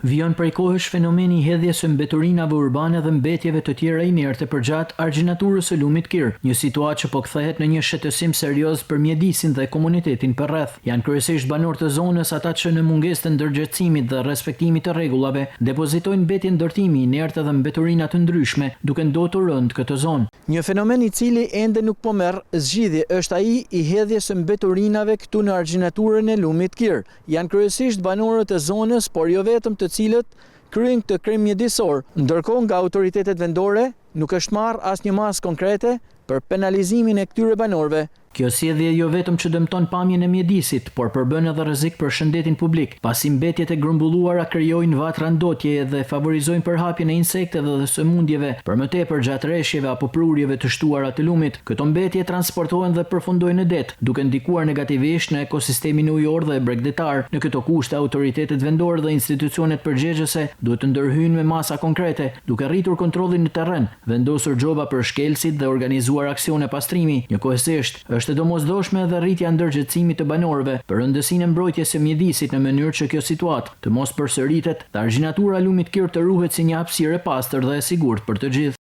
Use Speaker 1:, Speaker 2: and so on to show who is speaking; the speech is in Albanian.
Speaker 1: Vijon prej kohësh fenomeni i hedhjes së mbeturinave urbane dhe mbetjeve të tjera inerte përgjatë argjinaturës së lumit Kir, një situatë që po kthehet në një shqetësim serioz për mjedisin dhe komunitetin përreth. Janë kryesisht banorë të zonës ata që në mungesë të ndërgjetësimit dhe respektimit të rregullave depozitojnë mbetje ndërtimi inerte dhe mbeturina të ndryshme, duke ndotur rënd këtë zonë. Një fenomen i cili ende nuk po merr zgjidhje është ai i hedhjes së mbeturinave këtu në argjinaturën e lumit Kir. Janë kryesisht banorët e zonës, por jo vetëm, të cilët kryejnë këtë krim mjedisor, ndërkohë nga autoritetet vendore nuk është marrë asnjë masë konkrete për penalizimin e këtyre banorëve. Kjo sjellje jo vetëm që dëmton pamjen e mjedisit, por përbën edhe rrezik për shëndetin publik, pasi mbetjet e grumbulluara krijojnë vatra ndotjeje dhe favorizojnë përhapjen e insekteve dhe sëmundjeve, për më tepër gjatë rreshjeve apo prurjeve të shtuara të lumit. Këto mbetje transportohen dhe përfundojnë në det, duke ndikuar negativisht në ekosistemin ujor dhe bregdetar. Në këto kushte autoritetet vendore dhe institucionet përgjegjëse duhet të ndërhyjnë me masa konkrete, duke rritur kontrollin në terren, vendosur gjoba për shkelësit dhe organizuar aksione pastrimi. Njëkohësisht, është e domosdoshme edhe rritja ndërgjetësimit të banorëve për rëndësinë e mbrojtjes së mjedisit në mënyrë që kjo situatë të mos përsëritet, dhe argjinatura lumit Kir të ruhet si një hapësirë e pastër dhe e sigurt për të gjithë.